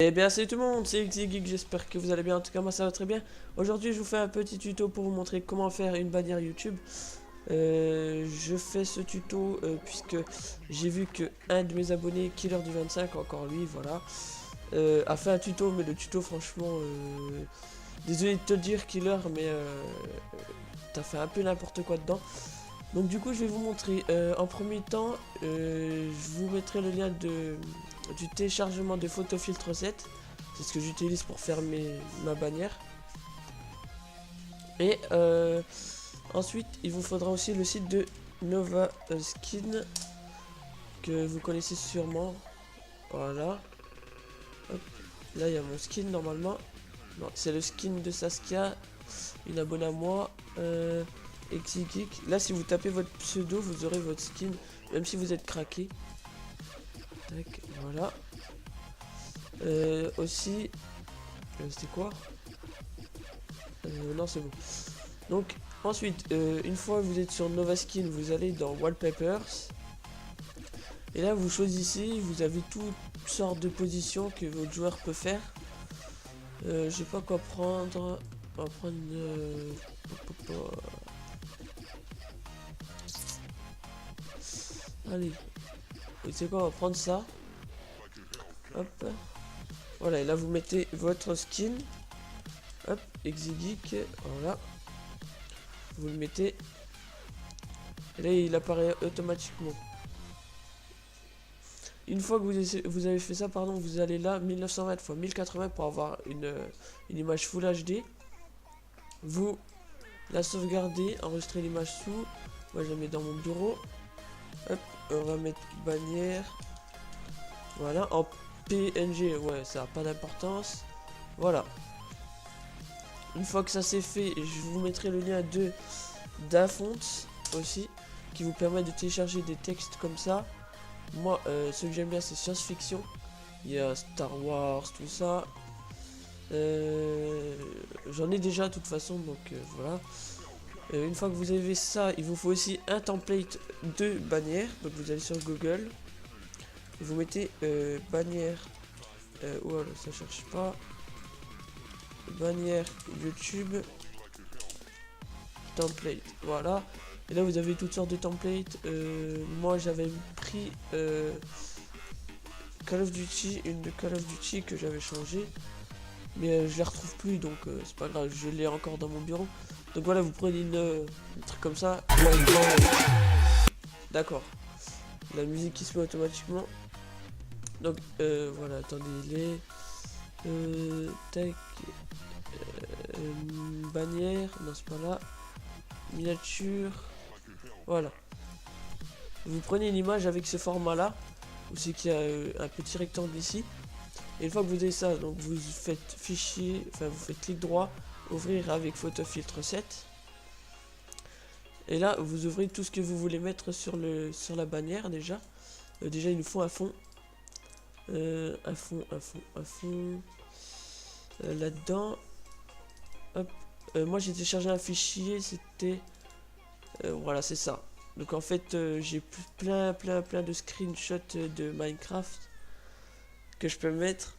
Eh bien salut tout le monde, c'est XYgeek, j'espère que vous allez bien, en tout cas moi ça va très bien. Aujourd'hui je vous fais un petit tuto pour vous montrer comment faire une bannière YouTube. Je fais ce tuto puisque j'ai vu que un de mes abonnés, Killer du 25, encore lui, voilà, a fait un tuto, mais le tuto franchement, désolé de te le dire Killer, mais t'as fait un peu n'importe quoi dedans. Donc du coup je vais vous montrer, en premier temps, je vous mettrai le lien du téléchargement de PhotoFiltre 7. C'est ce que j'utilise pour faire ma bannière. Et ensuite il vous faudra aussi le site de Nova Skin, que vous connaissez sûrement. Voilà. Hop. Là il y a mon skin normalement. Non, c'est le skin de Saskia, une abonnée à moi. XYgeek. Là si vous tapez votre pseudo vous aurez votre skin, même si vous êtes craqué. Tac, voilà. Aussi, c'était quoi? Non, c'est bon. Donc, ensuite, une fois que vous êtes sur Nova Skin, vous allez dans Wallpapers. Et là, vous choisissez, vous avez toutes sortes de positions que votre joueur peut faire. Je sais pas quoi prendre. On va prendre. Allez. Et c'est quoi? On va prendre ça. Hop. Voilà, et là, vous mettez votre skin. Hop, XYgeek. Voilà. Vous le mettez. Et là, il apparaît automatiquement. Une fois que vous avez fait ça, pardon, vous allez là, 1920 x 1080 pour avoir une image Full HD. Vous la sauvegardez, enregistrez l'image sous. Moi, je la mets dans mon bureau. Hop, on va mettre bannière. Voilà, en PNG, ouais, ça n'a pas d'importance. Voilà. Une fois que ça c'est fait, je vous mettrai le lien de Dafont aussi, qui vous permet de télécharger des textes comme ça. Moi, ce que j'aime bien, c'est science-fiction. Il y a Star Wars, tout ça. J'en ai déjà de toute façon, donc voilà. Une fois que vous avez ça, il vous faut aussi un template de bannière. Donc vous allez sur Google, vous mettez bannière. Oh, ça cherche pas. Bannière YouTube template. Voilà. Et là vous avez toutes sortes de templates. Moi j'avais pris Call of Duty, une de Call of Duty que j'avais changé, mais je la retrouve plus, donc c'est pas grave, je l'ai encore dans mon bureau. Donc voilà, vous prenez un truc comme ça. D'accord. La musique qui se met automatiquement. Donc voilà, attendez, les tac, bannière, non c'est pas là. Miniature. Voilà. Vous prenez une image avec ce format là, où c'est qu'il y a un petit rectangle ici. Et une fois que vous avez ça, donc vous faites fichier, enfin vous faites clic droit, ouvrir avec PhotoFiltre 7. Et là vous ouvrez tout ce que vous voulez mettre sur la bannière déjà. Déjà il nous faut un fond. Un fond. Là-dedans. Hop. Moi j'ai téléchargé un fichier, c'était. Voilà, c'est ça. Donc en fait j'ai plein de screenshots de Minecraft que je peux mettre.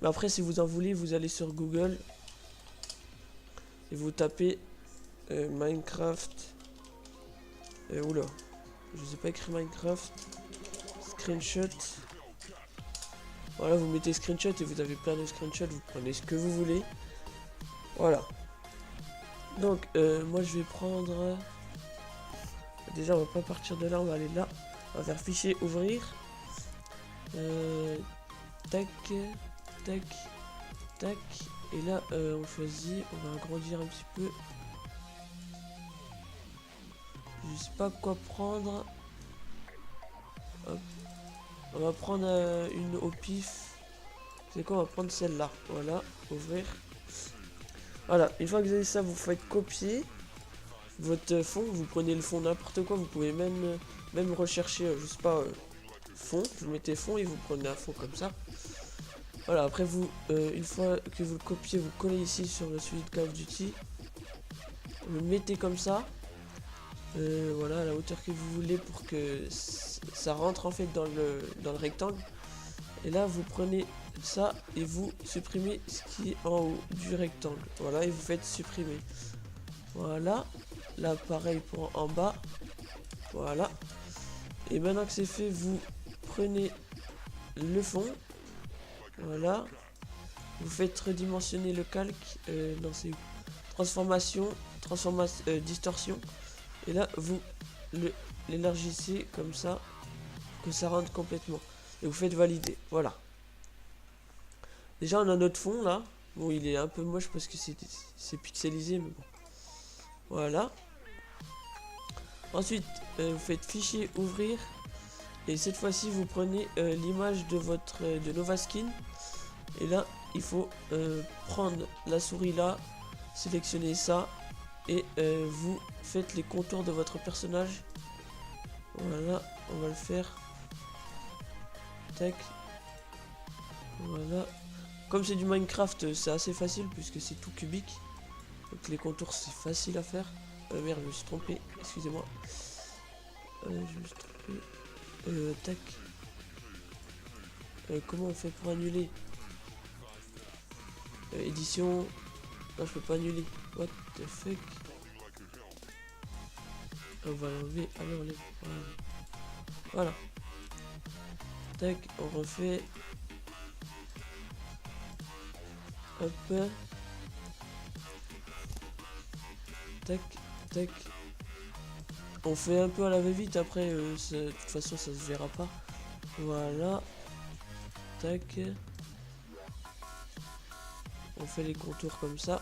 Mais après si vous en voulez, vous allez sur Google et vous tapez Minecraft. Oula, je sais pas écrire Minecraft. Screenshot. Voilà, vous mettez screenshot et vous avez plein de screenshots, vous prenez ce que vous voulez. Voilà. Donc moi je vais prendre. Déjà on va pas partir de là, on va aller là. On va faire fichier ouvrir. Tac, tac, tac. Et là on choisit, on va agrandir un petit peu. Je sais pas quoi prendre. Hop. On va prendre une au pif. C'est quoi? On va prendre celle-là. Voilà, ouvrir. Voilà, une fois que vous avez ça, vous faites copier votre fond. Vous prenez le fond n'importe quoi. Vous pouvez même rechercher, je sais pas, fond. Vous mettez fond et vous prenez un fond comme ça. Voilà, après vous, une fois que vous le copiez, vous collez ici sur celui de Call of Duty. Vous le mettez comme ça. Voilà, à la hauteur que vous voulez pour que ça rentre en fait dans le rectangle. Et là vous prenez ça et vous supprimez ce qui est en haut du rectangle. Voilà, et vous faites supprimer. Voilà. Là, pareil pour en bas. Voilà. Et maintenant que c'est fait, vous prenez le fond. Voilà. Vous faites redimensionner le calque. Non, c'est où? Transformation. Distorsion. Et là, vous l'élargissez comme ça. Que ça rentre complètement. Et vous faites valider. Voilà. Déjà, on a notre fond là. Bon, il est un peu moche parce que c'est pixelisé, mais bon. Voilà. Ensuite, vous faites fichier ouvrir. Et cette fois-ci, vous prenez l'image de Nova Skin. Et là, il faut prendre la souris là, sélectionner ça. Et vous faites les contours de votre personnage. Voilà, on va le faire. Tac. Voilà. Comme c'est du Minecraft, c'est assez facile puisque c'est tout cubique. Donc les contours, c'est facile à faire. Merde, je me suis trompé. Excusez-moi. Je me suis trompé. Tac. Comment on fait pour annuler? Édition. Non, je peux pas annuler. What the fuck? On va l'enlever. Allez, on l'enlève. Voilà. Tac, on refait. Hop. Tac, tac. On fait un peu à la va-vite, après, de toute façon, ça se verra pas. Voilà. Tac. On fait les contours comme ça.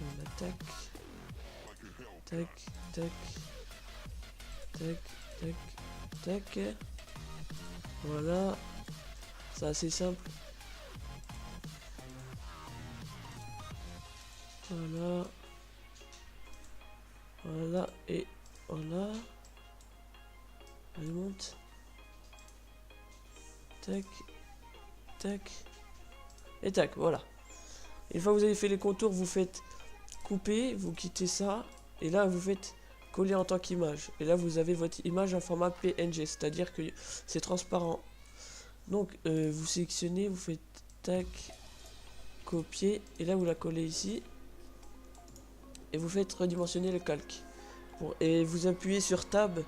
On attaque. Tac, tac. Tac, tac, tac. Voilà. C'est assez simple. Voilà. Voilà. Et voilà. Elle monte. Tac. Tac. Et tac. Voilà. Une fois que vous avez fait les contours, vous faites couper. Vous quittez ça. Et là, vous faites coller en tant qu'image. Et là, vous avez votre image en format PNG. C'est-à-dire que c'est transparent. Donc, vous sélectionnez. Vous faites tac. Copier. Et là, vous la collez ici. Et vous faites redimensionner le calque. Et vous appuyez sur Tab.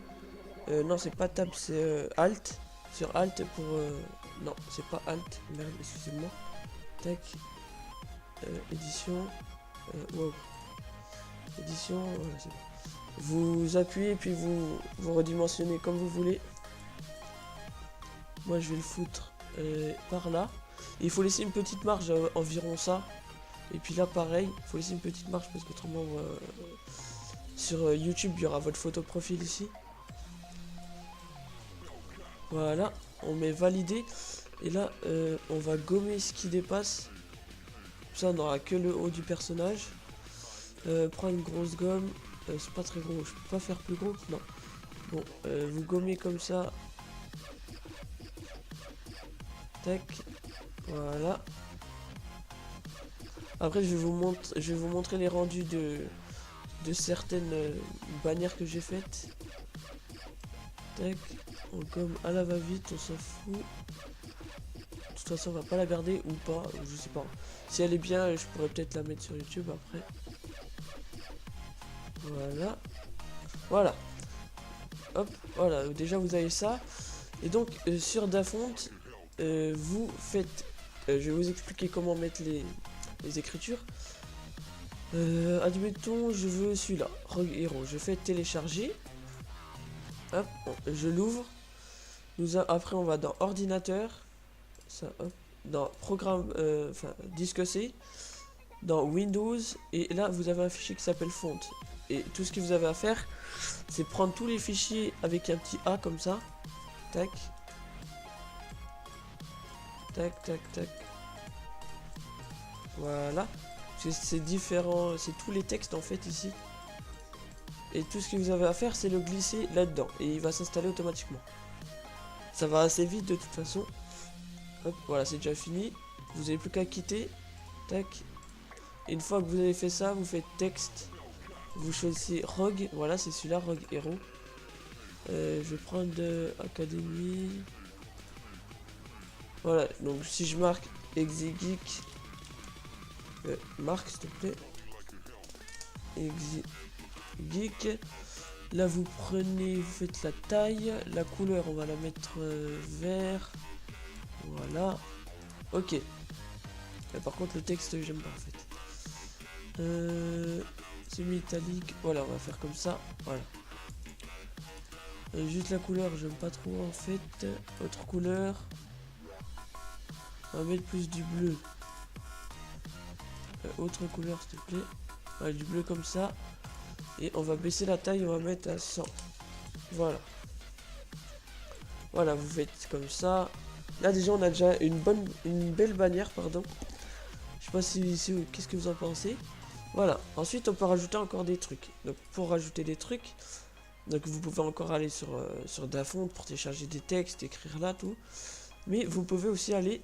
Non, c'est pas Tab, c'est Alt. Sur Alt pour... non, c'est pas Alt. Merde, excusez-moi. Tac. Édition. Wow. Édition, voilà, c'est bon. Vous appuyez puis vous redimensionnez comme vous voulez. Moi, je vais le foutre par là. Et il faut laisser une petite marge, environ ça. Et puis là, pareil, il faut laisser une petite marge parce qu'autrement, sur YouTube, il y aura votre photo de profil ici. Voilà, on met valider. Et là, on va gommer ce qui dépasse. Ça, on n'aura que le haut du personnage. Prends une grosse gomme. C'est pas très gros, je peux pas faire plus gros. Non. Bon, vous gommez comme ça. Tac. Voilà. Après, je vais vous montrer les rendus de certaines bannières que j'ai faites. Tac. On gomme à la va-vite, on s'en fout. De toute façon, on va pas la garder ou pas, je sais pas. Si elle est bien, je pourrais peut-être la mettre sur YouTube après. Voilà. Voilà. Hop, voilà. Déjà, vous avez ça. Et donc, sur Dafont, vous faites... je vais vous expliquer comment mettre les écritures. Admettons, je veux celui-là, Rogue Hero. Je fais télécharger. Hop, je l'ouvre. Après, on va dans ordinateur. Ça, hop, dans programme, enfin, disque C. Dans Windows. Et là, vous avez un fichier qui s'appelle font. Et tout ce que vous avez à faire, c'est prendre tous les fichiers avec un petit A comme ça. Tac. Tac, tac, tac. Voilà. C'est différent, c'est tous les textes en fait ici. Et tout ce que vous avez à faire, c'est le glisser là-dedans. Et il va s'installer automatiquement. Ça va assez vite de toute façon. Hop, voilà, c'est déjà fini. Vous n'avez plus qu'à quitter. Tac. Et une fois que vous avez fait ça, vous faites texte. Vous choisissez Rogue. Voilà, c'est celui-là, Rogue Hero. Je vais prendre Académie. Voilà, donc si je marque Exegeek, marque s'il te plaît. Exegeek. Là vous prenez, vous faites la taille, la couleur on va la mettre vert. Voilà. Ok. Et par contre le texte j'aime pas en fait. Semi-italique. Voilà, on va faire comme ça. Voilà. Juste la couleur, j'aime pas trop en fait. Autre couleur. On va mettre plus du bleu. Autre couleur s'il te plaît. Voilà, du bleu comme ça. Et on va baisser la taille, on va mettre à 100. Voilà. Voilà, vous faites comme ça. Là déjà on a déjà une belle bannière, pardon. Je sais pas si qu'est-ce que vous en pensez. Voilà. Ensuite on peut rajouter encore des trucs. Donc pour rajouter des trucs, donc vous pouvez encore aller sur Dafont pour télécharger des textes, écrire là tout. Mais vous pouvez aussi aller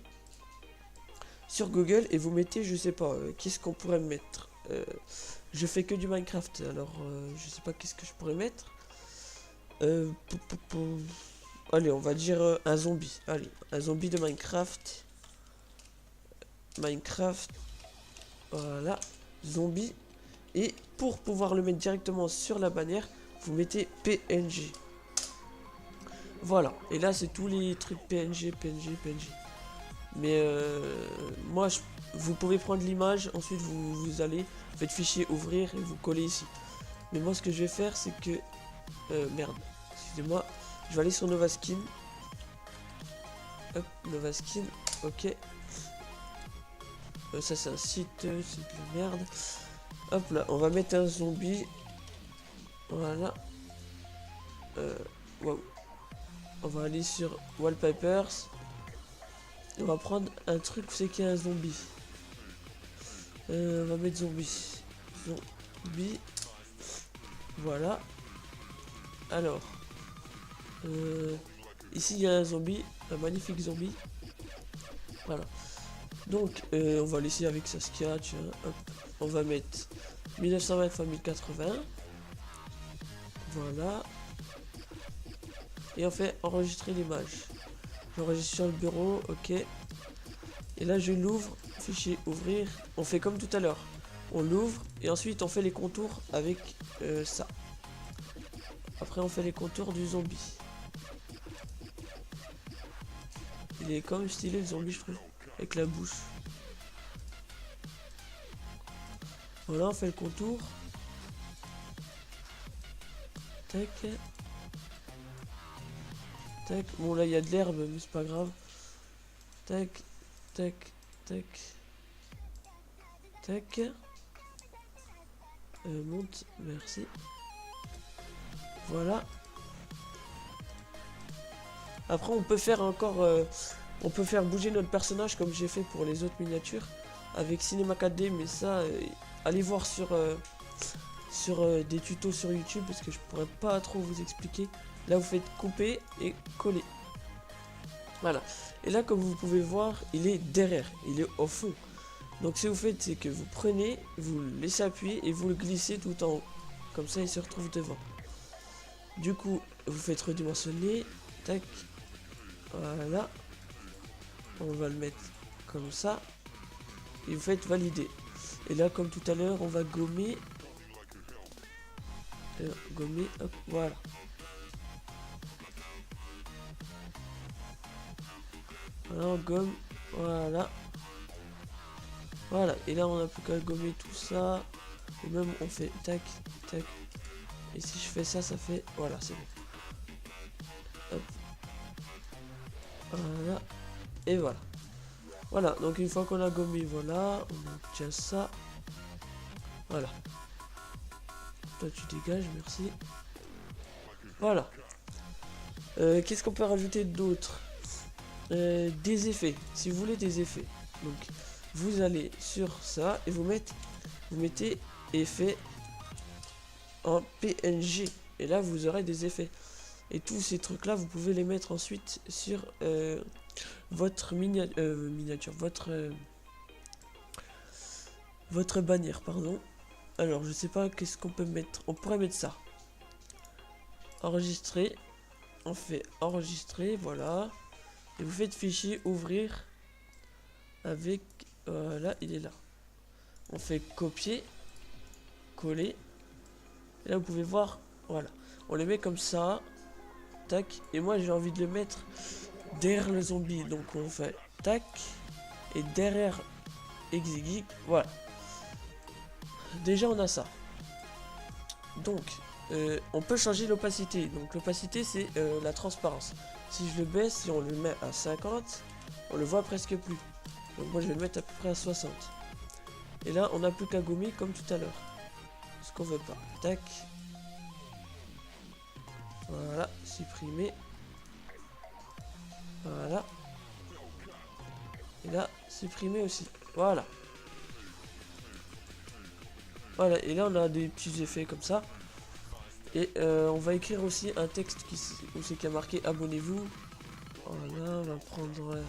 sur Google et vous mettez, je sais pas, qu'est-ce qu'on pourrait mettre. Je fais que du Minecraft, alors je sais pas qu'est-ce que je pourrais mettre. Allez, on va dire un zombie. Allez, un zombie de Minecraft. Minecraft. Voilà. Zombie. Et pour pouvoir le mettre directement sur la bannière, vous mettez PNG. Voilà. Et là, c'est tous les trucs PNG. Mais moi, vous pouvez prendre l'image. Ensuite, vous allez, faites fichier ouvrir et vous collez ici. Mais moi, ce que je vais faire, c'est que... merde. Excusez-moi. Je vais aller sur Novaskin. Hop, Novaskin. Ok. Ça, c'est un site. C'est de la merde. Hop là, on va mettre un zombie. Voilà. Wow. On va aller sur Wallpapers. On va prendre un truc, c'est qu'il y a un zombie. On va mettre zombie. Zombie. Voilà. Alors. Ici, il y a un zombie. Un magnifique zombie. Voilà. Donc, on va laisser avec Saskia. Tiens, hop. On va mettre 1920 x 1080. Voilà. Et on fait enregistrer l'image. J'enregistre sur le bureau, ok. Et là je l'ouvre, fichier ouvrir. On fait comme tout à l'heure. On l'ouvre et ensuite on fait les contours avec ça. Après on fait les contours du zombie. Il est quand même stylé le zombie je trouve. Avec la bouche. Voilà, on fait le contour. Tac. Tac. Bon là il y a de l'herbe mais c'est pas grave. Tac. Tac. Tac. Tac. Monte. Merci. Voilà. Après on peut faire encore... on peut faire bouger notre personnage comme j'ai fait pour les autres miniatures. Avec Cinema 4D mais ça... allez voir sur des tutos sur YouTube parce que je pourrais pas trop vous expliquer. Là vous faites couper et coller. Voilà. Et là comme vous pouvez voir il est derrière, il est au fond. Donc ce que vous faites c'est que vous prenez, vous le laissez appuyer et vous le glissez tout en haut. Comme ça il se retrouve devant. Du coup vous faites redimensionner. Tac. Voilà. On va le mettre comme ça. Et vous faites valider. Et là comme tout à l'heure on va gommer. Gommer, hop, voilà. Voilà, on gomme, voilà. Voilà, et là on a plus qu'à gommer tout ça. Et même on fait tac, tac. Et si je fais ça, ça fait, voilà, c'est bon. Hop. Voilà. Et voilà. Voilà, donc une fois qu'on a gommé, voilà, on obtient ça. Voilà. Toi tu dégages, merci. Voilà. Qu'est-ce qu'on peut rajouter d'autre? Des effets, si vous voulez des effets. Donc vous allez sur ça et vous mettez effet en PNG. Et là vous aurez des effets. Et tous ces trucs là vous pouvez les mettre ensuite sur votre miniature, votre bannière, pardon. Alors je sais pas qu'est-ce qu'on peut mettre. On pourrait mettre ça. Enregistrer. on fait enregistrer, voilà. Et vous faites fichier, ouvrir avec, voilà, il est là. On fait copier, coller. Et là, vous pouvez voir, voilà. On le met comme ça, tac. Et moi, j'ai envie de le mettre derrière le zombie. Donc, on fait tac. Et derrière Exigik, voilà. Déjà, on a ça. Donc, on peut changer l'opacité. Donc, l'opacité, c'est la transparence. Si je le baisse, si on le met à 50, on le voit presque plus. Donc, moi, je vais le mettre à peu près à 60. Et là, on n'a plus qu'à gommer comme tout à l'heure. Ce qu'on veut pas. Tac. Voilà, supprimer. Voilà. Et là, supprimer aussi. Voilà. Voilà, et là on a des petits effets comme ça. Et on va écrire aussi un texte où c'est qui a marqué abonnez-vous. Voilà, on va prendre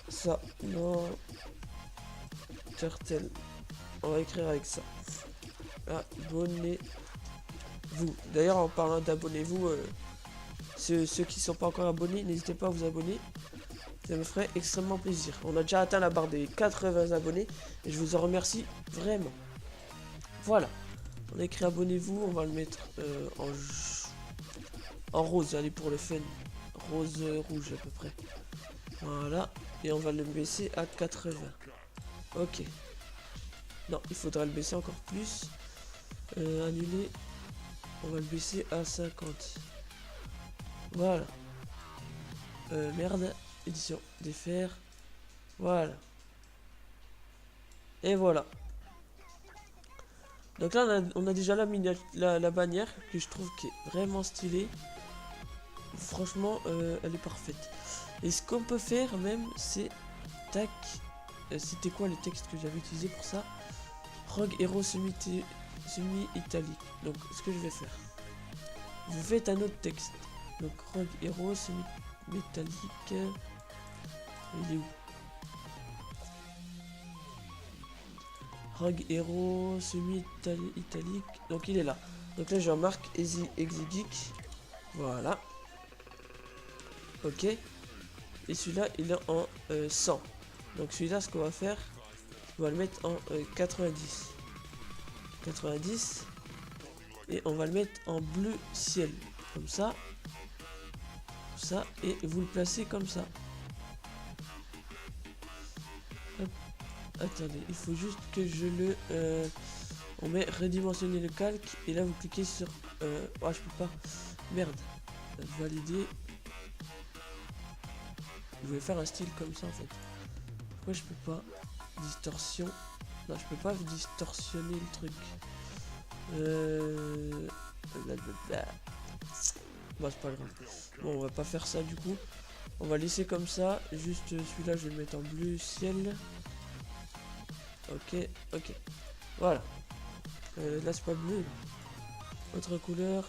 ça. Non. Turtle. On va écrire avec ça. Abonnez-vous. D'ailleurs, en parlant d'abonnez-vous, ceux qui ne sont pas encore abonnés, n'hésitez pas à vous abonner. Ça me ferait extrêmement plaisir. On a déjà atteint la barre des 80 abonnés. Et je vous en remercie vraiment. Voilà. On a écrit abonnez-vous. On va le mettre en rose. Allez, pour le fun. Rose rouge à peu près. Voilà. Et on va le baisser à 80. Ok. Non, il faudra le baisser encore plus. Annuler. On va le baisser à 50. Voilà. Merde. Édition. Défaire. Voilà. Et voilà. Donc là, on a déjà la bannière que je trouve qui est vraiment stylée. Franchement, elle est parfaite. Et ce qu'on peut faire même, c'est... Tac. C'était quoi les textes que j'avais utilisé pour ça? Rogue Hero semi-italique. Donc, ce que je vais faire. Vous faites un autre texte. Donc, Rogue Hero semi-métallique. Il est où? Rogue Hero semi-italique. Donc il est là. Donc là je remarque Exigik. Voilà. Ok. Et celui-là il est en 100. Donc celui-là ce qu'on va faire, on va le mettre en 90. 90. Et on va le mettre en bleu ciel. Comme ça. Comme ça. Et vous le placez comme ça. Hop. Attendez, il faut juste que je le... on met redimensionner le calque. Et là, vous cliquez sur... oh, je peux pas. Merde. Valider. Je voulais faire un style comme ça, en fait. Pourquoi je peux pas? Distorsion. Non, je peux pas distorsionner le truc. Bon, c'est pas grave. Bon, on va pas faire ça, du coup. On va laisser comme ça. Juste celui-là, je vais le mettre en bleu ciel. Ok, ok. Voilà. Là, c'est pas bleu. Autre couleur.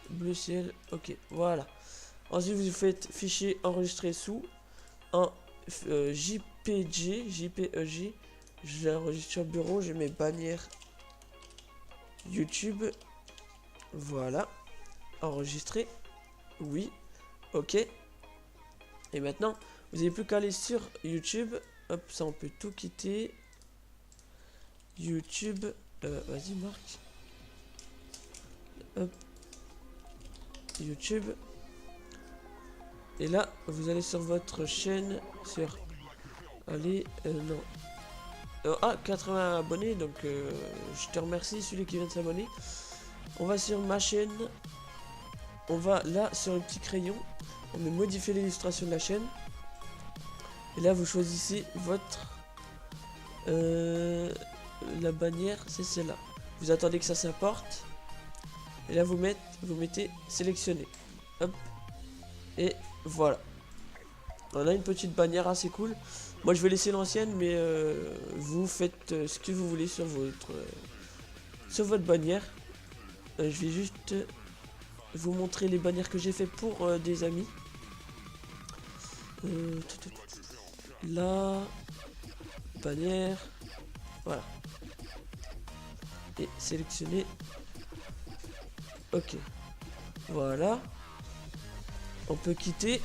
Bleu ciel. Ok, voilà. Ensuite, vous faites fichier enregistré sous. En JPG. JPEG. Je l'enregistre sur bureau. J'ai mes bannières YouTube. Voilà. Enregistrer. Oui. Ok. Et maintenant, vous n'avez plus qu'à aller sur YouTube. Hop, ça, on peut tout quitter. YouTube, vas-y Marc. Hop. YouTube. Et là, vous allez sur votre chaîne, sur... Allez, non. 80 abonnés, donc je te remercie, celui qui vient de s'abonner. On va sur ma chaîne. On va là, sur le petit crayon. On va modifier l'illustration de la chaîne. Et là, vous choisissez votre... la bannière, c'est celle-là. Vous attendez que ça s'importe. Et là, vous mettez sélectionner. Hop. Et voilà. On a une petite bannière assez cool. Moi, je vais laisser l'ancienne, mais vous faites ce que vous voulez sur votre bannière. Je vais juste vous montrer les bannières que j'ai fait pour des amis. Là, bannière. Voilà. Et sélectionner. Ok. Voilà. on peut quitter.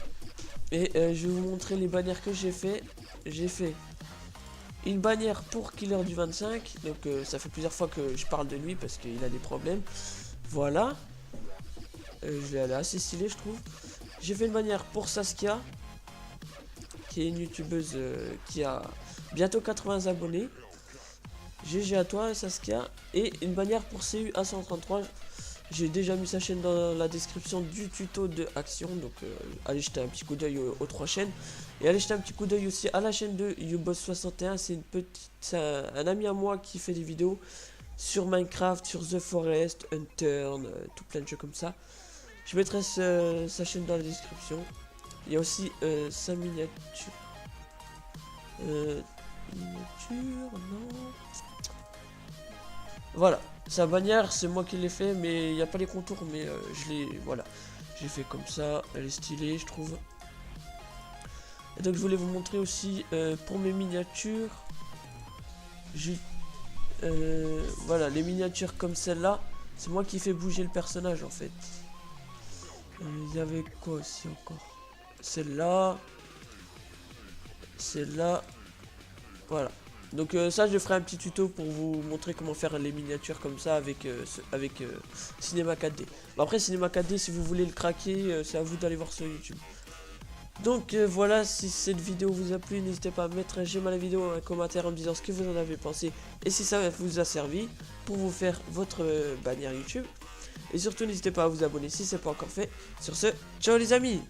Et je vais vous montrer les bannières que j'ai fait. J'ai fait une bannière pour Killer du 25. Donc ça fait plusieurs fois que je parle de lui parce qu'il a des problèmes. Voilà. Elle est assez stylée, je trouve. J'ai fait une bannière pour Saskia, qui est une youtubeuse qui a bientôt 80 abonnés. GG à toi Saskia. Et une bannière pour CU A133. J'ai déjà mis sa chaîne dans la description du tuto de Action. Donc allez jeter un petit coup d'œil aux 3 chaînes. Et allez jeter un petit coup d'œil aussi à la chaîne de YouBoss61. C'est un ami à moi qui fait des vidéos sur Minecraft, sur The Forest, Unturned, tout plein de jeux comme ça. Je mettrai sa chaîne dans la description. Il y a aussi sa miniature. Miniature, non. Voilà, sa bannière, c'est moi qui l'ai fait, mais il n'y a pas les contours, mais voilà. J'ai fait comme ça, elle est stylée, je trouve. Et donc je voulais vous montrer aussi pour mes miniatures. Voilà, les miniatures comme celle-là, c'est moi qui fais bouger le personnage en fait. Il y avait quoi aussi encore? Celle-là. Celle-là. Voilà. Donc ça, je ferai un petit tuto pour vous montrer comment faire les miniatures comme ça avec Cinema 4D. Bon, après, Cinema 4D, si vous voulez le craquer, c'est à vous d'aller voir sur YouTube. Donc voilà, si cette vidéo vous a plu, n'hésitez pas à mettre un j'aime à la vidéo, un commentaire en me disant ce que vous en avez pensé et si ça vous a servi pour vous faire votre bannière YouTube. Et surtout, n'hésitez pas à vous abonner si ce n'est pas encore fait. Sur ce, ciao les amis!